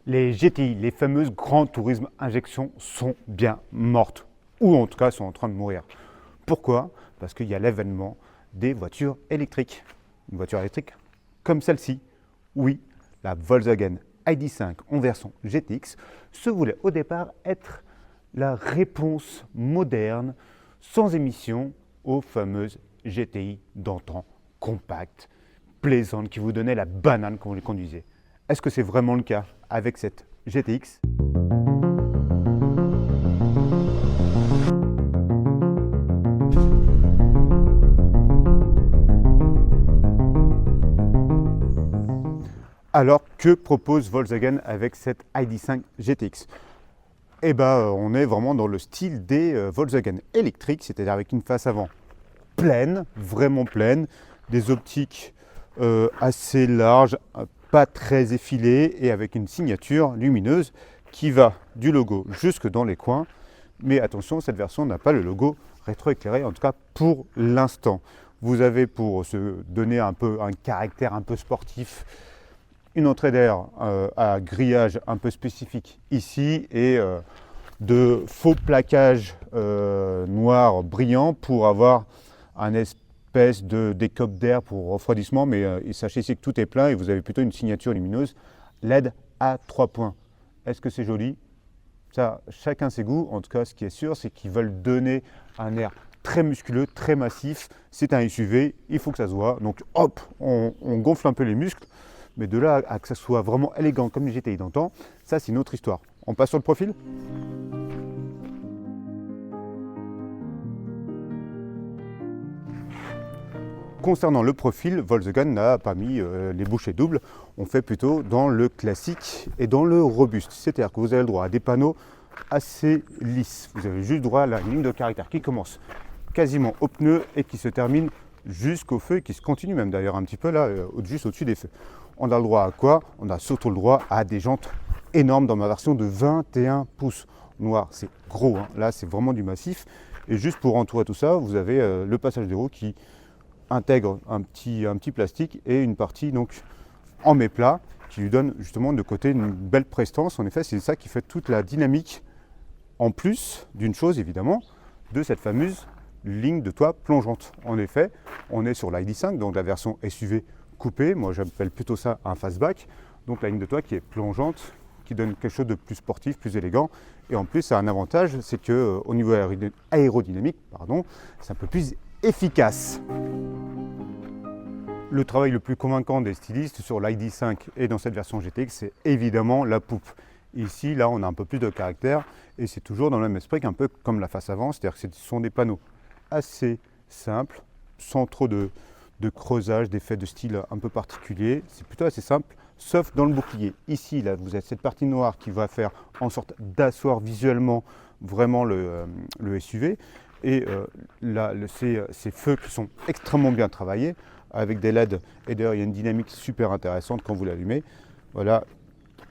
Les GTI, les fameuses Grand Tourisme Injection, sont bien mortes, ou en tout cas sont en train de mourir. Pourquoi? Parce qu'il y a l'avènement des voitures électriques. Une voiture électrique comme celle-ci. Oui, la Volkswagen ID.5 en version GTX se voulait au départ être la réponse moderne, sans émission, aux fameuses GTI d'antan, compactes, plaisantes, qui vous donnaient la banane quand vous les conduisez. Est-ce que c'est vraiment le cas avec cette GTX? Alors, que propose Volkswagen avec cette ID.5 GTX? Eh bien, on est vraiment dans le style des Volkswagen électriques, c'est-à-dire avec une face avant pleine, vraiment pleine, des optiques assez larges, pas très effilées et avec une signature lumineuse qui va du logo jusque dans les coins. Mais attention, cette version n'a pas le logo rétroéclairé, en tout cas pour l'instant. Vous avez, pour se donner un caractère un peu sportif, une entrée d'air à grillage un peu spécifique ici et de faux plaquages noirs brillants pour avoir un espèce de décope d'air pour refroidissement, mais sachez ici que tout est plein et vous avez plutôt une signature lumineuse LED à 3 points. Est-ce que c'est joli? Ça, chacun ses goûts. En tout cas, ce qui est sûr, c'est qu'ils veulent donner un air très musculeux, très massif. C'est un SUV, il faut que ça se voit. Donc hop, on gonfle un peu les muscles. Mais de là à que ça soit vraiment élégant comme les GTI d'antan, ça c'est une autre histoire. On passe sur le profil. Concernant le profil, Volkswagen n'a pas mis les bouchées doubles. On fait plutôt dans le classique et dans le robuste. C'est-à-dire que vous avez le droit à des panneaux assez lisses. Vous avez juste droit à la ligne de caractère qui commence quasiment au pneu et qui se termine jusqu'au feu et qui se continue même d'ailleurs un petit peu là, juste au-dessus des feux. On a le droit à quoi? On a surtout le droit à des jantes énormes dans ma version de 21 pouces. Noir, c'est gros, hein. Là c'est vraiment du massif. Et juste pour entourer tout ça, vous avez le passage des roues qui intègre un petit plastique et une partie donc en méplat qui lui donne justement de côté une belle prestance. En effet, c'est ça qui fait toute la dynamique, en plus d'une chose évidemment, de cette fameuse ligne de toit plongeante. En effet, on est sur l'ID.5, donc la version SUV coupée. Moi, j'appelle plutôt ça un fastback. Donc la ligne de toit qui est plongeante, qui donne quelque chose de plus sportif, plus élégant. Et en plus, ça a un avantage, c'est que au niveau aérodynamique, c'est un peu plus efficace. Le travail le plus convaincant des stylistes sur l'ID.5 et dans cette version GTX, c'est évidemment la poupe. Ici, là, on a un peu plus de caractère et c'est toujours dans le même esprit qu'un peu comme la face avant, c'est-à-dire que ce sont des panneaux assez simples, sans trop de creusage, d'effets de style un peu particulier. C'est plutôt assez simple, sauf dans le bouclier. Ici, là, vous avez cette partie noire qui va faire en sorte d'asseoir visuellement vraiment le SUV. Et là, ces feux qui sont extrêmement bien travaillés, avec des LED, et d'ailleurs il y a une dynamique super intéressante quand vous l'allumez. Voilà.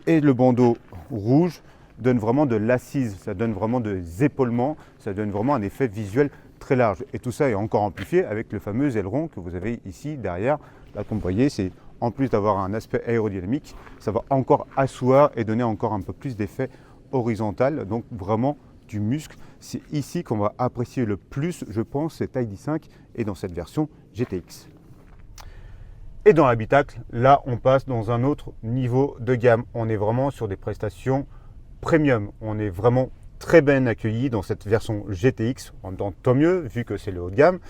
Et le bandeau rouge donne vraiment de l'assise, ça donne vraiment des épaulements, ça donne vraiment un effet visuel très large. Et tout ça est encore amplifié avec le fameux aileron que vous avez ici derrière. Là, comme vous voyez, c'est en plus d'avoir un aspect aérodynamique, ça va encore asseoir et donner encore un peu plus d'effet horizontal, donc vraiment du muscle. C'est ici qu'on va apprécier le plus, je pense, cette ID.5 et dans cette version GTX. Et dans l'habitacle, là, on passe dans un autre niveau de gamme. On est vraiment sur des prestations premium. On est vraiment très bien accueilli dans cette version GTX. En même temps, tant mieux, vu que c'est le haut de gamme.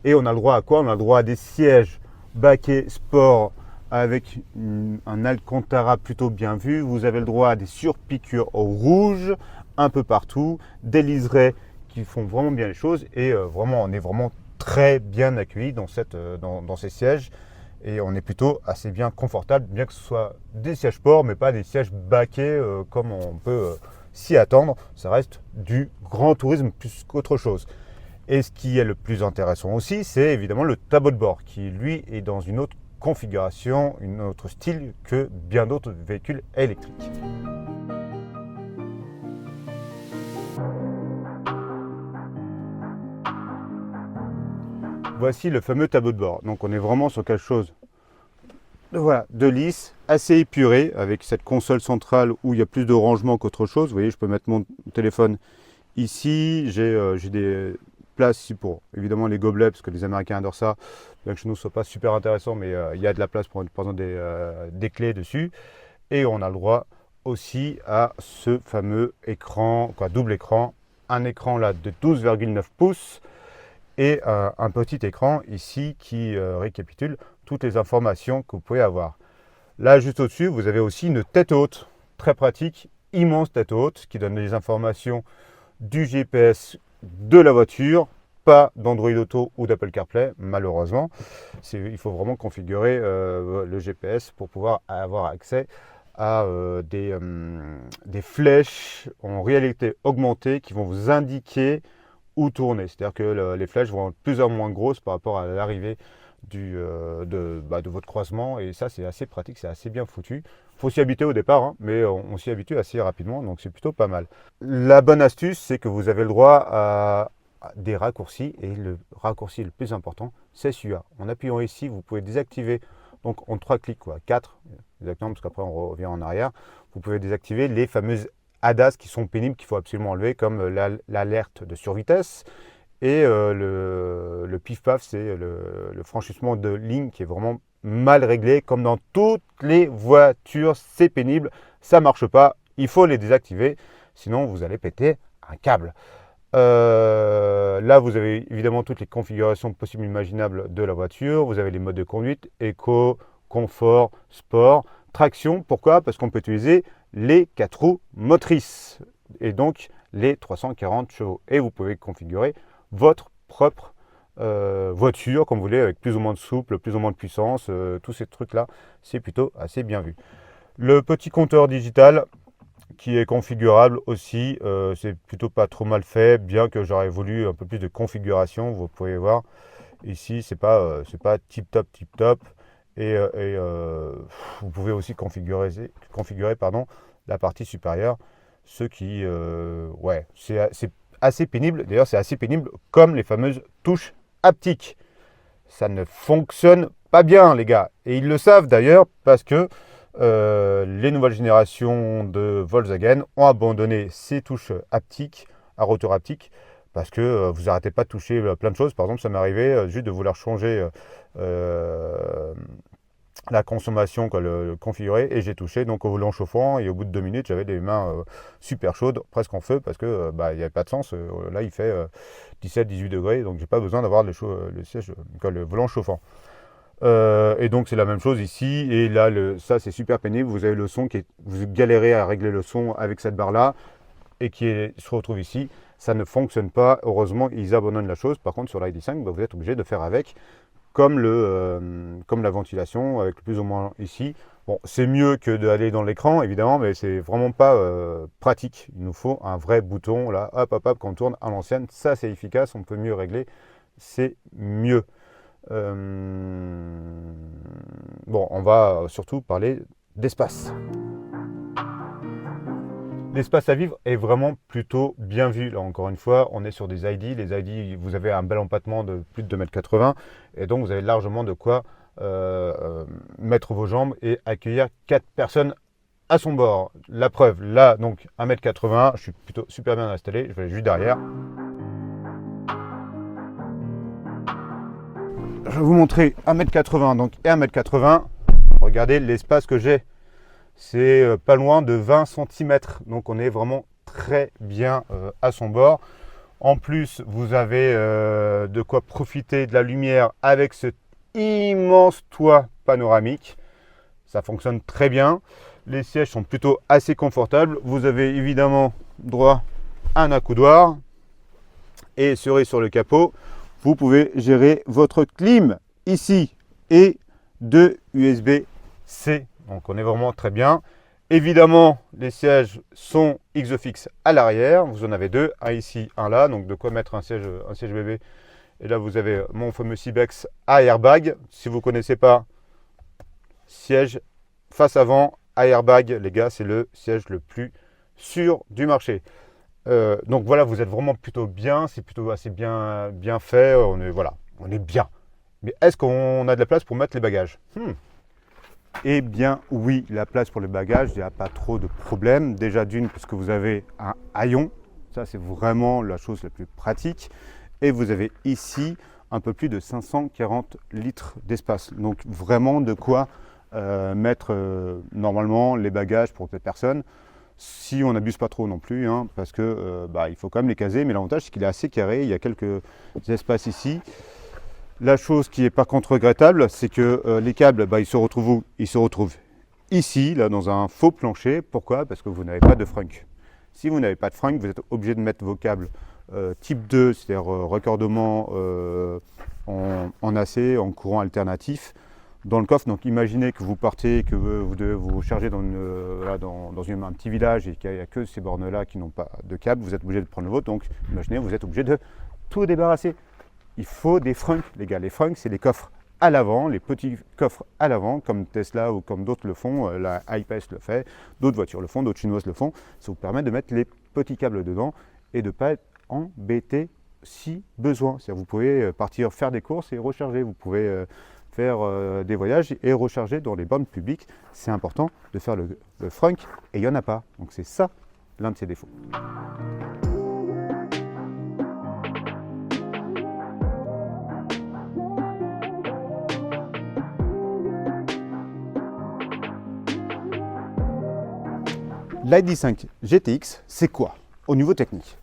Et on a le droit à quoi? On a le droit à des sièges baquets sport avec un Alcantara plutôt bien vu. Vous avez le droit à des surpiqûres rouges un peu partout, des liserés qui font vraiment bien les choses. Et vraiment, on est vraiment très bien accueilli dans ces sièges. Et on est plutôt assez bien confortable, bien que ce soit des sièges sport, mais pas des sièges baquets comme on peut s'y attendre. Ça reste du grand tourisme plus qu'autre chose. Et ce qui est le plus intéressant aussi, c'est évidemment le tableau de bord, qui lui est dans une autre configuration, un autre style que bien d'autres véhicules électriques. Voici le fameux tableau de bord. Donc on est vraiment sur quelque chose de lisse, assez épuré avec cette console centrale où il y a plus de rangement qu'autre chose. Vous voyez, je peux mettre mon téléphone ici. J'ai des places ici pour évidemment les gobelets parce que les Américains adorent ça. Bien que chez nous ce soit pas super intéressant, mais il y a de la place pour par exemple des clés dessus. Et on a le droit aussi à ce fameux écran, double écran. Un écran là de 12,9 pouces et un petit écran ici qui récapitule toutes les informations que vous pouvez avoir. Là, juste au-dessus, vous avez aussi une tête haute, très pratique, immense tête haute, qui donne les informations du GPS de la voiture, pas d'Android Auto ou d'Apple CarPlay, malheureusement. Il faut vraiment configurer le GPS pour pouvoir avoir accès à des flèches en réalité augmentée qui vont vous indiquer où tourner. C'est-à-dire que les flèches vont être plus ou moins grosses par rapport à l'arrivée de votre croisement, et ça c'est assez pratique, c'est assez bien foutu. Il faut s'y habituer au départ, hein, mais on s'y habitue assez rapidement, donc c'est plutôt pas mal. La bonne astuce, c'est que vous avez le droit à des raccourcis, et le raccourci le plus important, c'est celui-là. En appuyant ici, vous pouvez désactiver, donc en 3 clics, 4 exactement, parce qu'après on revient en arrière, vous pouvez désactiver les fameuses ADAS qui sont pénibles, qu'il faut absolument enlever, comme l'alerte de survitesse. Et le pif-paf, c'est le franchissement de ligne qui est vraiment mal réglé, comme dans toutes les voitures, c'est pénible, ça ne marche pas, il faut les désactiver, sinon vous allez péter un câble. Là, vous avez évidemment toutes les configurations possibles et imaginables de la voiture, vous avez les modes de conduite, éco, confort, sport, traction. Pourquoi? Parce qu'on peut utiliser les 4 roues motrices, et donc les 340 chevaux. Et vous pouvez configurer votre propre voiture comme vous voulez, avec plus ou moins de souple, plus ou moins de puissance, tous ces trucs là, c'est plutôt assez bien vu. Le petit compteur digital qui est configurable aussi, c'est plutôt pas trop mal fait, bien que j'aurais voulu un peu plus de configuration. Vous pouvez voir ici, c'est pas tip top, et vous pouvez aussi configurer la partie supérieure, ce qui ouais, c'est assez pénible. D'ailleurs, c'est assez pénible comme les fameuses touches haptiques. Ça ne fonctionne pas bien, les gars. Et ils le savent d'ailleurs parce que les nouvelles générations de Volkswagen ont abandonné ces touches haptiques, à rotor haptique, parce que vous n'arrêtez pas de toucher plein de choses. Par exemple, ça m'est arrivé juste de vouloir changer la consommation, le configurer, et j'ai touché donc au volant chauffant, et au bout de 2 minutes j'avais des mains super chaudes, presque en feu, parce que il n'y avait pas de sens. Là il fait 17-18 degrés, donc j'ai pas besoin d'avoir le siège, le volant chauffant. Et donc c'est la même chose ici, et là ça c'est super pénible. Vous avez le son vous galérez à régler le son avec cette barre là, et se retrouve ici. Ça ne fonctionne pas. Heureusement ils abandonnent la chose. Par contre sur l'ID5, vous êtes obligé de faire avec, comme la ventilation, avec plus ou moins ici. Bon, c'est mieux que d'aller dans l'écran, évidemment, mais c'est vraiment pas pratique. Il nous faut un vrai bouton, là, hop, hop, hop, quand on tourne à l'ancienne. Ça, c'est efficace, on peut mieux régler, c'est mieux. Bon, on va surtout parler d'espace. L'espace à vivre est vraiment plutôt bien vu. Là, encore une fois, on est sur des ID. Les ID, vous avez un bel empattement de plus de 2,80 m, et donc vous avez largement de quoi mettre vos jambes et accueillir 4 personnes à son bord. La preuve, là, donc 1,80 m, je suis plutôt super bien installé. Je vais aller juste derrière. Je vais vous montrer 1,80 m donc, et 1,80 m. Regardez l'espace que j'ai. C'est pas loin de 20 cm, donc on est vraiment très bien à son bord. En plus, vous avez de quoi profiter de la lumière avec ce immense toit panoramique. Ça fonctionne très bien. Les sièges sont plutôt assez confortables. Vous avez évidemment droit à un accoudoir, et cerise sur le capot, vous pouvez gérer votre clim ici, et 2 USB-C. Donc on est vraiment très bien. Évidemment, les sièges sont Isofix à l'arrière. Vous en avez 2, un ici, un là. Donc de quoi mettre un siège bébé. Et là, vous avez mon fameux Cybex à airbag. Si vous ne connaissez pas, siège face avant à airbag, les gars, c'est le siège le plus sûr du marché. Donc voilà, vous êtes vraiment plutôt bien. C'est plutôt assez bien fait. On est bien. Mais est-ce qu'on a de la place pour mettre les bagages? Eh bien oui, la place pour les bagages, il n'y a pas trop de problème. Déjà d'une, parce que vous avez un haillon, ça c'est vraiment la chose la plus pratique. Et vous avez ici un peu plus de 540 litres d'espace. Donc vraiment de quoi mettre normalement les bagages pour cette personne, si on n'abuse pas trop non plus, hein, parce que il faut quand même les caser. Mais l'avantage c'est qu'il est assez carré, il y a quelques espaces ici. La chose qui est par contre regrettable, c'est que les câbles, ils se retrouvent où? Ils se retrouvent ici, là, dans un faux plancher. Pourquoi? Parce que vous n'avez pas de frunk. Si vous n'avez pas de frunk, vous êtes obligé de mettre vos câbles type 2, c'est-à-dire raccordement en AC, en courant alternatif, dans le coffre. Donc imaginez que vous partez, que vous devez vous charger dans un petit village et qu'il n'y a que ces bornes-là qui n'ont pas de câble, vous êtes obligé de prendre le vôtre. Donc imaginez, vous êtes obligé de tout débarrasser. Il faut des frunks, les gars. Les frunks, c'est les coffres à l'avant, les petits coffres à l'avant, comme Tesla ou comme d'autres le font. La I-Pace le fait, d'autres voitures le font, d'autres chinoises le font. Ça vous permet de mettre les petits câbles dedans et de ne pas être embêté si besoin. C'est-à-dire vous pouvez partir faire des courses et recharger. Vous pouvez faire des voyages et recharger dans les bornes publiques. C'est important de faire le frunk et il n'y en a pas. Donc c'est ça l'un de ses défauts. L'ID5 GTX, c'est quoi au niveau technique?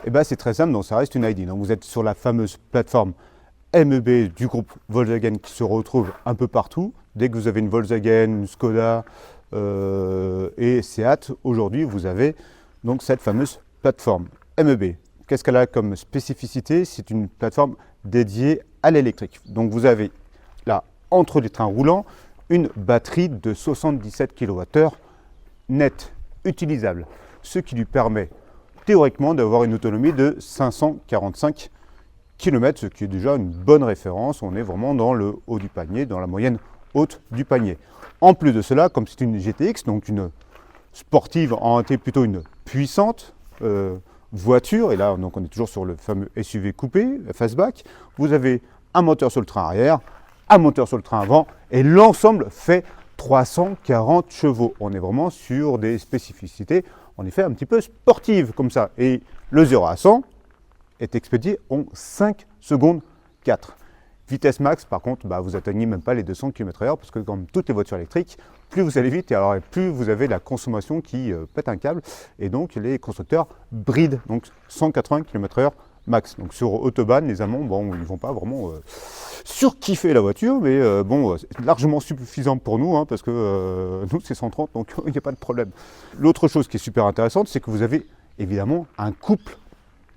Eh bien, c'est très simple, donc ça reste une ID. Donc vous êtes sur la fameuse plateforme MEB du groupe Volkswagen qui se retrouve un peu partout. Dès que vous avez une Volkswagen, une Skoda et Seat, aujourd'hui vous avez donc cette fameuse plateforme MEB. Qu'est-ce qu'elle a comme spécificité? C'est une plateforme dédiée à l'électrique. Donc vous avez là, entre les trains roulants, une batterie de 77 kWh net utilisable, ce qui lui permet théoriquement d'avoir une autonomie de 545 km, ce qui est déjà une bonne référence. On est vraiment dans le haut du panier, dans la moyenne haute du panier. En plus de cela, comme c'est une GTX, donc une sportive, en réalité plutôt une puissante voiture, et là donc on est toujours sur le fameux SUV coupé, fastback, vous avez un moteur sur le train arrière, un moteur sur le train avant, et l'ensemble fait 340 chevaux. On est vraiment sur des spécificités, en effet, un petit peu sportives comme ça. Et le 0 à 100 est expédié en 5 secondes 4. Vitesse max, par contre, vous n'atteignez même pas les 200 km/h, parce que comme toutes les voitures électriques, plus vous allez vite, et alors plus vous avez la consommation qui pète un câble, et donc les constructeurs brident, donc 180 km/h max. Donc sur Autobahn, les Allemands, ils ne vont pas vraiment surkiffer la voiture, mais c'est largement suffisant pour nous, hein, parce que nous c'est 130, donc il n'y a pas de problème. L'autre chose qui est super intéressante, c'est que vous avez évidemment un couple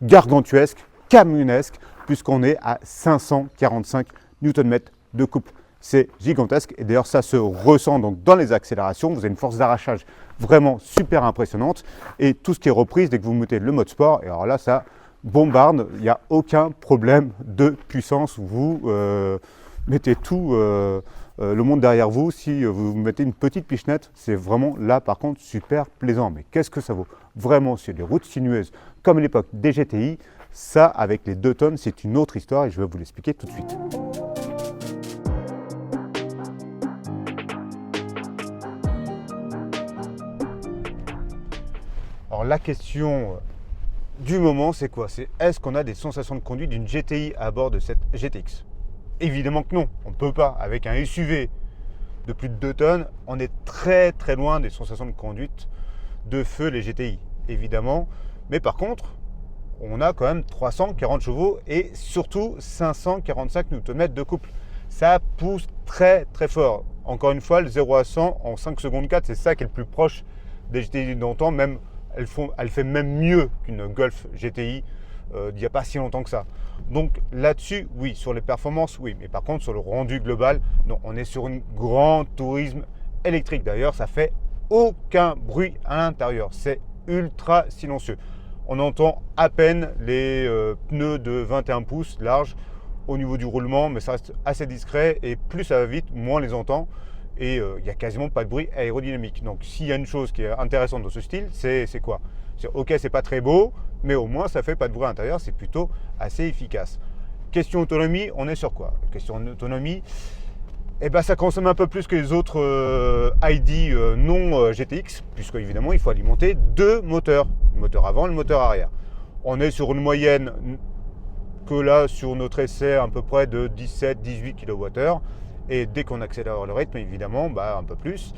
gargantuesque, camionnesque, puisqu'on est à 545 Nm de couple. C'est gigantesque, et d'ailleurs ça se ressent donc dans les accélérations. Vous avez une force d'arrachage vraiment super impressionnante, et tout ce qui est reprise dès que vous mettez le mode sport, et alors là ça bombarde, il n'y a aucun problème de puissance. Vous mettez tout le monde derrière vous. Si vous mettez une petite pichenette, c'est vraiment là par contre super plaisant. Mais qu'est-ce que ça vaut vraiment sur les routes sinueuses comme à l'époque des GTI? Ça, avec les 2 tonnes, c'est une autre histoire et je vais vous l'expliquer tout de suite. Alors la question du moment, c'est quoi? C'est est-ce qu'on a des sensations de conduite d'une GTI à bord de cette GTX? Évidemment que non, on ne peut pas. Avec un SUV de plus de 2 tonnes, on est très très loin des sensations de conduite de feu les GTI, évidemment. Mais par contre, on a quand même 340 chevaux et surtout 545 Nm de couple. Ça pousse très très fort. Encore une fois, le 0 à 100 en 5 secondes 4, c'est ça qui est le plus proche des GTI d'antan. Même elle fait même mieux qu'une Golf GTI d'il n'y a pas si longtemps que ça. Donc là-dessus, oui, sur les performances, oui. Mais par contre, sur le rendu global, non, on est sur un grand tourisme électrique. D'ailleurs, ça fait aucun bruit à l'intérieur. C'est ultra silencieux. On entend à peine les pneus de 21 pouces larges au niveau du roulement, mais ça reste assez discret et plus ça va vite, moins on les entend. Et il n'y a quasiment pas de bruit aérodynamique. Donc s'il y a une chose qui est intéressante dans ce style, c'est quoi? Ok, c'est pas très beau, mais au moins ça fait pas de bruit à l'intérieur, c'est plutôt assez efficace. Question autonomie, on est sur quoi? Question autonomie, Et ben ça consomme un peu plus que les autres ID non GTX, puisque évidemment il faut alimenter deux moteurs, le moteur avant et le moteur arrière. On est sur une moyenne que là sur notre essai à peu près de 17-18 kWh, et dès qu'on accélère le rythme évidemment un peu plus.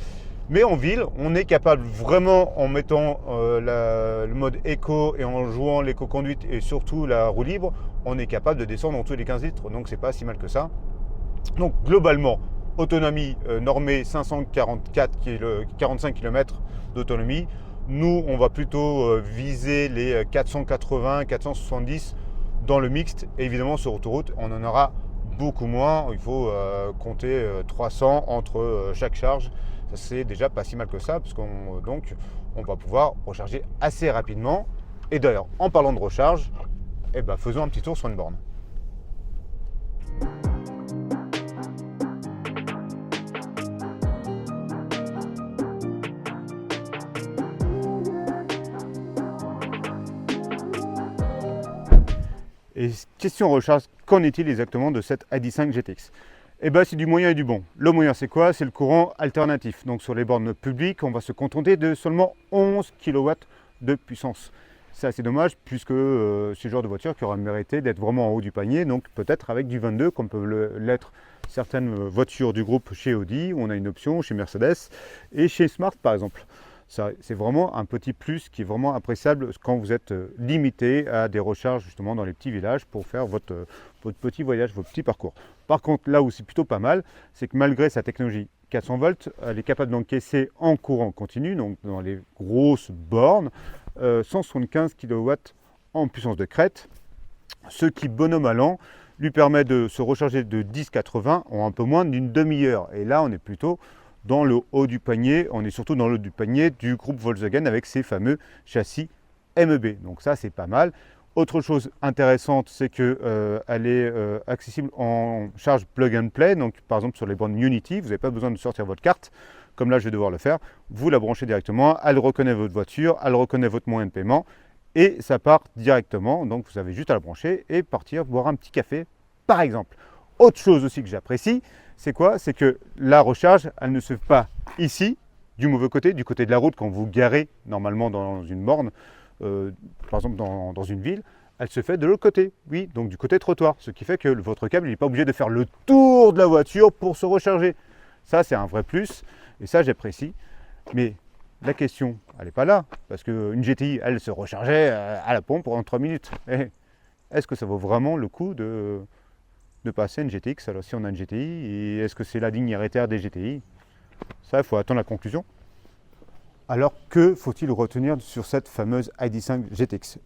Mais en ville, on est capable vraiment, en mettant le mode éco et en jouant l'éco-conduite et surtout la roue libre, on est capable de descendre en dessous des 15 litres, donc c'est pas si mal que ça. Donc globalement, autonomie normée 545 km d'autonomie. Nous, on va plutôt viser les 480-470 dans le mixte. Et évidemment, sur autoroute, on en aura beaucoup moins. Il faut compter 300 entre chaque charge. Ça, c'est déjà pas si mal que ça, parce qu'on va pouvoir recharger assez rapidement. Et d'ailleurs, en parlant de recharge, faisons un petit tour sur une borne. Et question recharge, qu'en est-il exactement de cette ID.5 GTX? C'est du moyen et du bon. Le moyen, c'est quoi? C'est le courant alternatif. Donc sur les bornes publiques, on va se contenter de seulement 11 kW de puissance. C'est assez dommage, puisque c'est le genre de voiture qui aurait mérité d'être vraiment en haut du panier, donc peut-être avec du 22, comme peuvent l'être certaines voitures du groupe chez Audi, où on a une option chez Mercedes et chez Smart par exemple. C'est vraiment un petit plus qui est vraiment appréciable quand vous êtes limité à des recharges justement dans les petits villages pour faire votre petit voyage, votre petit parcours. Par contre, là où c'est plutôt pas mal, c'est que malgré sa technologie 400 volts, elle est capable d'encaisser en courant continu, donc dans les grosses bornes, 175 kW en puissance de crête, ce qui, bon an mal an, lui permet de se recharger de 10-80 en un peu moins d'une demi-heure. Et là, on est plutôt dans le haut du panier, on est surtout dans le haut du panier du groupe Volkswagen avec ses fameux châssis MEB. Donc ça, c'est pas mal. Autre chose intéressante, c'est qu'elle est accessible en charge plug and play. Donc par exemple sur les bornes Unity, vous n'avez pas besoin de sortir votre carte, comme là je vais devoir le faire. Vous la branchez directement, elle reconnaît votre voiture, elle reconnaît votre moyen de paiement et ça part directement. Donc vous avez juste à la brancher et partir boire un petit café par exemple. Autre chose aussi que j'apprécie, c'est quoi? C'est que la recharge, elle ne se fait pas ici, du mauvais côté, du côté de la route, quand vous garez normalement dans une borne, par exemple dans une ville, elle se fait de l'autre côté, oui, donc du côté trottoir, ce qui fait que votre câble n'est pas obligé de faire le tour de la voiture pour se recharger. Ça, c'est un vrai plus, et ça, j'apprécie. Mais la question, elle n'est pas là, parce qu'une GTI, elle se rechargeait à la pompe en 3 minutes. Est-ce que ça vaut vraiment le coup de passer une GTX, alors si on a une GTI, et est-ce que c'est la ligne héritière des GTI? Ça, il faut attendre la conclusion. Alors, que faut-il retenir sur cette fameuse ID.5 GTX?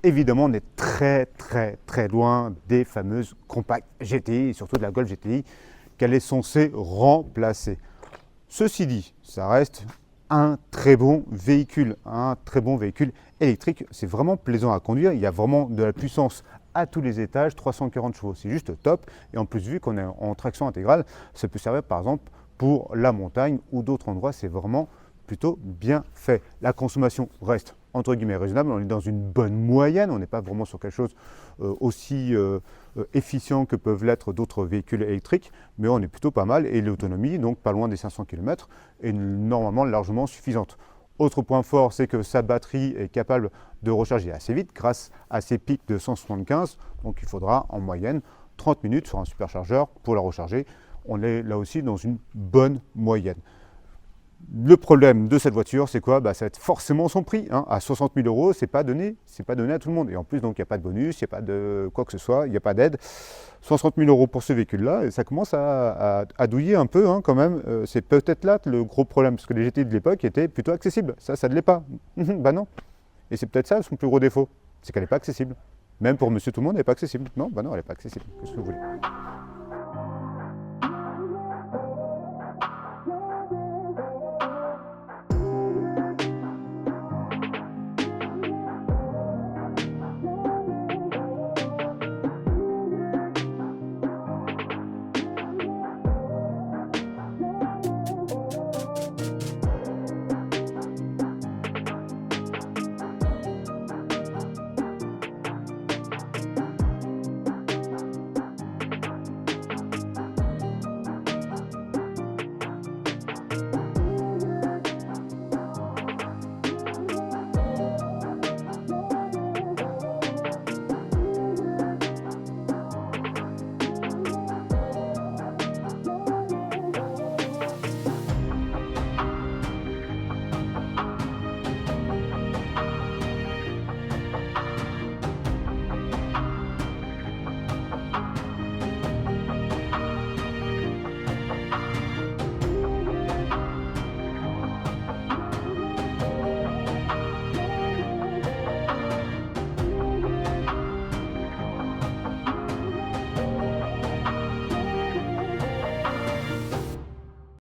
Évidemment, on est très loin des fameuses compacts GTI, et surtout de la Golf GTI, qu'elle est censée remplacer. Ceci dit, ça reste un très bon véhicule électrique. C'est vraiment plaisant à conduire, il y a vraiment de la puissance à tous les étages, 340 chevaux, c'est juste top. Et en plus, vu qu'on est en traction intégrale, ça peut servir par exemple pour la montagne ou d'autres endroits, c'est vraiment plutôt bien fait. La consommation reste entre guillemets raisonnable, on est dans une bonne moyenne, on n'est pas vraiment sur quelque chose aussi efficient que peuvent l'être d'autres véhicules électriques, mais on est plutôt pas mal et l'autonomie, donc pas loin des 500 km, est normalement largement suffisante. Autre point fort, c'est que sa batterie est capable de recharger assez vite grâce à ses pics de 175. Donc il faudra en moyenne 30 minutes sur un superchargeur pour la recharger. On est là aussi dans une bonne moyenne. Le problème de cette voiture, c'est quoi? Ça va être forcément son prix. À 60 000 €, c'est pas donné à tout le monde. Et en plus, donc, il n'y a pas de bonus, il n'y a pas de quoi que ce soit, il n'y a pas d'aide. 60 000 € pour ce véhicule-là, et ça commence à douiller un peu quand même. C'est peut-être là le gros problème, parce que les GTI de l'époque étaient plutôt accessibles. Ça ne l'est pas. Non. Et c'est peut-être ça son plus gros défaut, c'est qu'elle n'est pas accessible. Même pour monsieur tout le monde, elle n'est pas accessible. Non, elle n'est pas accessible. Qu'est-ce que vous voulez?